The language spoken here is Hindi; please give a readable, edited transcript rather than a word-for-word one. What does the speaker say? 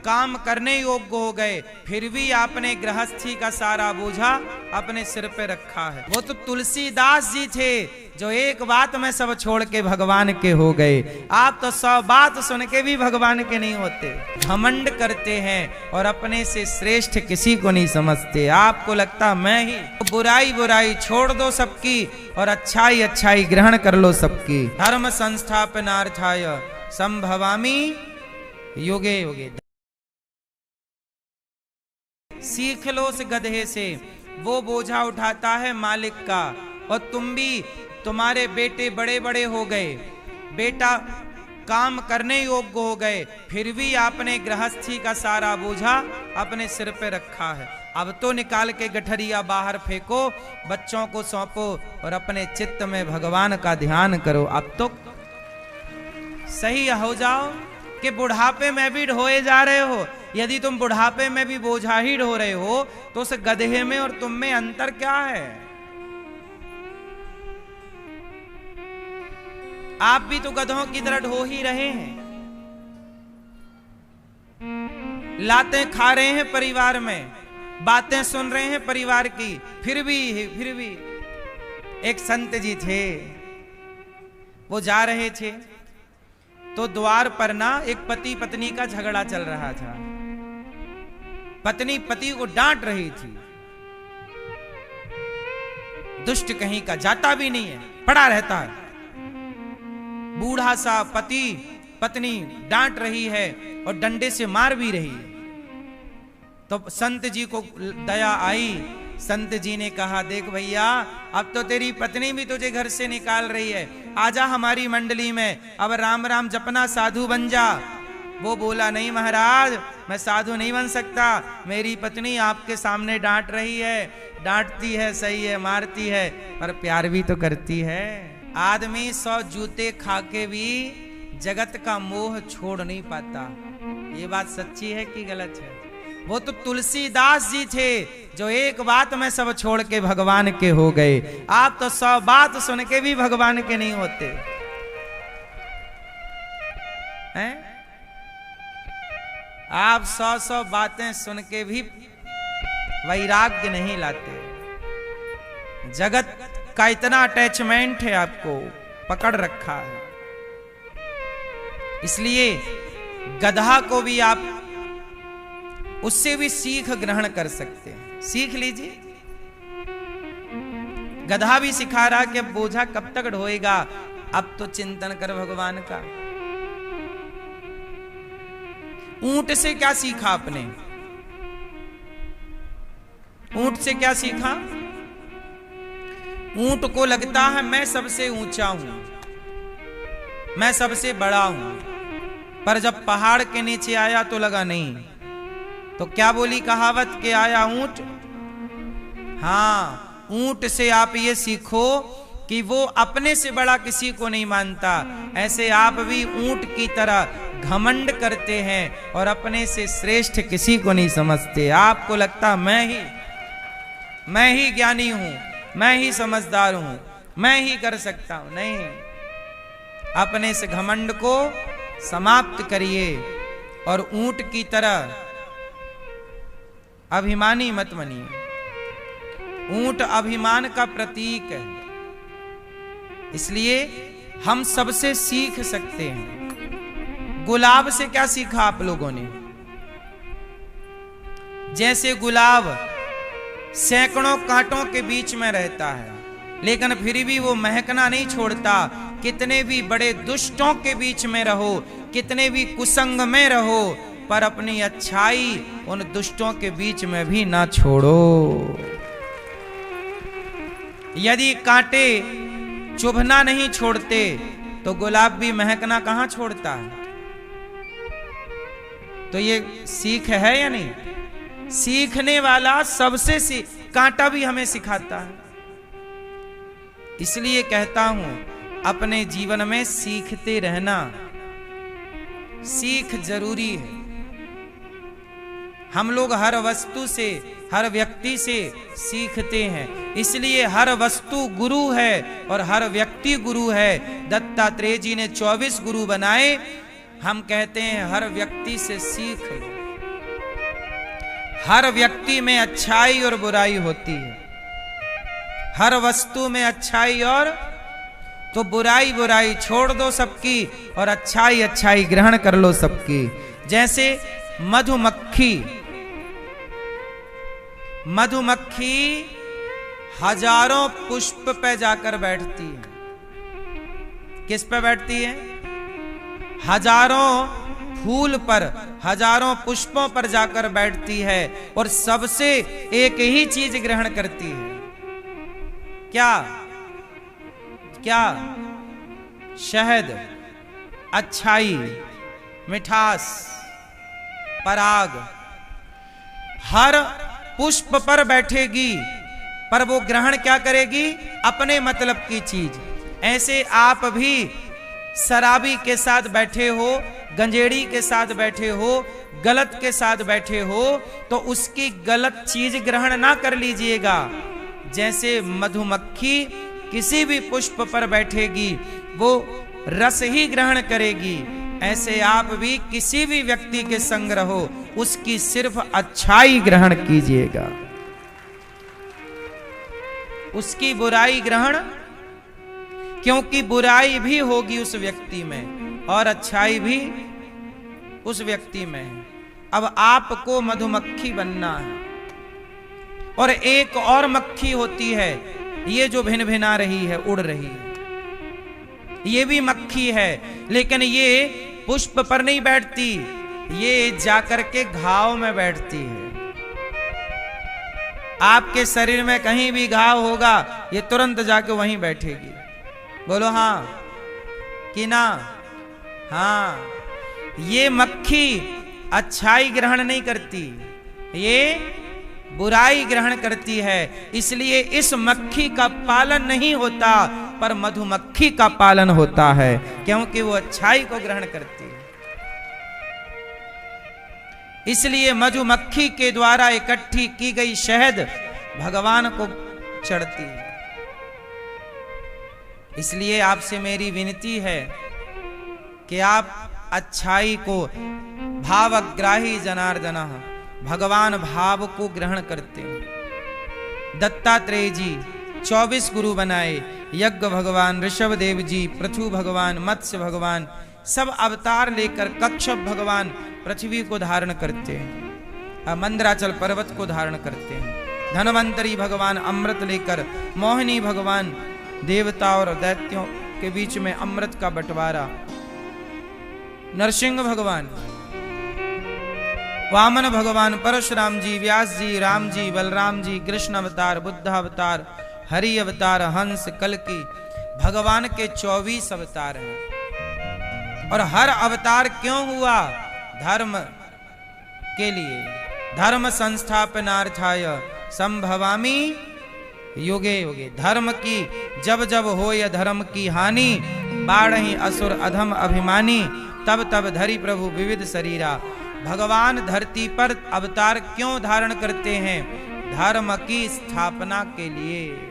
काम करने योग्य हो गए, फिर भी आपने गृहस्थी का सारा बोझा अपने सिर पे रखा है। वो तो तुलसीदास जी थे जो एक बात में सब छोड़ के भगवान के हो गए। आप तो 100 बात सुन के भी भगवान के नहीं होते। घमंड करते हैं और अपने से श्रेष्ठ किसी को नहीं समझते। आपको लगता मैं ही, बुराई बुराई छोड़ दो सबकी और अच्छाई अच्छाई ग्रहण कर लो सबकी। धर्म संस्थापनार्थाय संभवामि युगे युगे। सीख लो उस गधे से, वो बोझा उठाता है मालिक का। और तुम भी, तुम्हारे बेटे बड़े बड़े हो गए, बेटा काम करने योग्य हो गए, फिर भी आपने गृहस्थी का सारा बोझा अपने सिर पे रखा है। अब तो निकाल के गठरिया बाहर फेंको, बच्चों को सौंपो और अपने चित्त में भगवान का ध्यान करो। अब तो सही हो जाओ कि बुढ़ापे में भी ढोए जा रहे हो। यदि तुम बुढ़ापे में भी बोझा ही ढो रहे हो तो उस गधे में और तुम में अंतर क्या है? आप भी तो गधों की तरह ढो ही रहे हैं। लातें खा रहे हैं परिवार में, बातें सुन रहे हैं परिवार की, फिर भी एक संत जी थे, वो जा रहे थे तो द्वार पर ना एक पति पत्नी का झगड़ा चल रहा था। पत्नी पति को डांट रही थी, दुष्ट कहीं का, जाता भी नहीं है, पड़ा रहता है। बूढ़ा सा पति पत्नी डांट रही है और डंडे से मार भी रही है। तो संत जी को दया आई। संत जी ने कहा, देख भैया, अब तो तेरी पत्नी भी तुझे घर से निकाल रही है, आजा हमारी मंडली में, अब राम राम जपना, साधु बन जा। वो बोला, नहीं महाराज, मैं साधु नहीं बन सकता। मेरी पत्नी आपके सामने डांट रही है, डांटती है सही है, मारती है, पर प्यार भी तो करती है। आदमी 100 जूते खा के भी जगत का मोह छोड़ नहीं पाता। ये बात सच्ची है कि गलत है? वो तो तुलसीदास जी थे जो एक बात में सब छोड़ के भगवान के हो गए। आप तो 100 बात सुन के भी भगवान के नहीं होते हैं। आप 100 बातें सुन के भी वैराग्य नहीं लाते। जगत का इतना अटैचमेंट है, आपको पकड़ रखा है। इसलिए गधा को भी आप उससे भी सीख ग्रहण कर सकते हैं। सीख लीजिए। गधा भी सिखा रहा कि अब बोझा कब तक ढोएगा, अब तो चिंतन कर भगवान का। ऊंट से क्या सीखा आपने? ऊंट से क्या सीखा? ऊंट को लगता है मैं सबसे ऊंचा हूं, मैं सबसे बड़ा हूं, पर जब पहाड़ के नीचे आया तो लगा नहीं। तो क्या बोली कहावत के आया ऊंट? हाँ, ऊंट से आप ये सीखो कि वो अपने से बड़ा किसी को नहीं मानता। ऐसे आप भी ऊंट की तरह घमंड करते हैं और अपने से श्रेष्ठ किसी को नहीं समझते। आपको लगता मैं ही ज्ञानी हूं, मैं ही समझदार हूं, मैं ही कर सकता हूं। नहीं, अपने से घमंड को समाप्त करिए और ऊंट की तरह अभिमानी मत बनिए। ऊंट अभिमान का प्रतीक है, इसलिए हम सबसे सीख सकते हैं। गुलाब से क्या सीखा आप लोगों ने? जैसे गुलाब सैकड़ों कांटों के बीच में रहता है, लेकिन फिर भी वो महकना नहीं छोड़ता। कितने भी बड़े दुष्टों के बीच में रहो, कितने भी कुसंग में रहो, पर अपनी अच्छाई उन दुष्टों के बीच में भी ना छोड़ो। यदि कांटे चुभना नहीं छोड़ते तो गुलाब भी महकना कहां छोड़ता है? तो ये सीख है या नहीं? सीखने वाला सबसे कांटा भी हमें सिखाता है। इसलिए कहता हूं, अपने जीवन में सीखते रहना, सीख जरूरी है। हम लोग हर वस्तु से, हर व्यक्ति से सीखते हैं, इसलिए हर वस्तु गुरु है और हर व्यक्ति गुरु है। दत्तात्रेय जी ने 24 गुरु बनाए। हम कहते हैं हर व्यक्ति से सीख लो। हर व्यक्ति में अच्छाई और बुराई होती है, हर वस्तु में अच्छाई और, तो बुराई बुराई छोड़ दो सबकी और अच्छाई अच्छाई ग्रहण कर लो सबकी। जैसे मधुमक्खी, मधुमक्खी हजारों पुष्प पे जाकर बैठती है। किस पे बैठती है? हजारों फूल पर, हजारों पुष्पों पर जाकर बैठती है और सबसे एक ही चीज ग्रहण करती है। क्या क्या? शहद, अच्छाई, मिठास, पराग। हर पुष्प पर बैठेगी पर वो ग्रहण क्या करेगी? अपने मतलब की चीज। ऐसे आप भी शराबी के साथ बैठे हो, गंजेड़ी के साथ बैठे हो, गलत के साथ बैठे हो, तो उसकी गलत चीज ग्रहण ना कर लीजिएगा। जैसे मधुमक्खी किसी भी पुष्प पर बैठेगी वो रस ही ग्रहण करेगी, ऐसे आप भी किसी भी व्यक्ति के संग रहो, उसकी सिर्फ अच्छाई ग्रहण कीजिएगा, उसकी बुराई ग्रहण, क्योंकि बुराई भी होगी उस व्यक्ति में और अच्छाई भी उस व्यक्ति में है। अब आपको मधुमक्खी बनना है। और एक और मक्खी होती है, ये जो भिन भिना रही है, उड़ रही है, ये भी मक्खी है, लेकिन ये पुष्प पर नहीं बैठती, ये जाकर के घाव में बैठती है। आपके शरीर में कहीं भी घाव होगा, ये तुरंत जाके वहीं बैठेगी। बोलो हाँ कि ना? हाँ। ये मक्खी अच्छाई ग्रहण नहीं करती, ये बुराई ग्रहण करती है। इसलिए इस मक्खी का पालन नहीं होता, पर मधुमक्खी का पालन होता है, क्योंकि वो अच्छाई को ग्रहण करती है। इसलिए मधुमक्खी के द्वारा इकट्ठी की गई शहद भगवान को चढ़ती है। इसलिए आपसे मेरी विनती है कि आप अच्छाई को, भावग्राही जनार्दन, भगवान भाव को ग्रहण करते हैं। दत्तात्रेय जी 24 गुरु बनाए, यज्ञ भगवान, ऋषभ देव जी, पृथु भगवान, मत्स्य भगवान, सब अवतार लेकर कच्छप भगवान पृथ्वी को धारण करते हैं, मंदराचल पर्वत को धारण करते हैं। धन्वंतरी भगवान अमृत लेकर, मोहिनी भगवान देवता और दैत्यों के बीच में अमृत का बंटवारा, नरसिंह भगवान, वामन भगवान, परशुराम जी, व्यास जी, राम जी, बलराम जी, कृष्ण अवतार, बुद्ध अवतार, हरि अवतार, हंस, कल्कि, भगवान के 24 अवतार हैं। और हर अवतार क्यों हुआ? धर्म के लिए। धर्म संस्थापनार्थाय संभवामि युगे युगे। धर्म की जब जब हो या धर्म की हानि, बाढ़हि असुर अधम अभिमानी, तब तब धरि प्रभु विविध शरीरा। भगवान धरती पर अवतार क्यों धारण करते हैं? धर्म की स्थापना के लिए।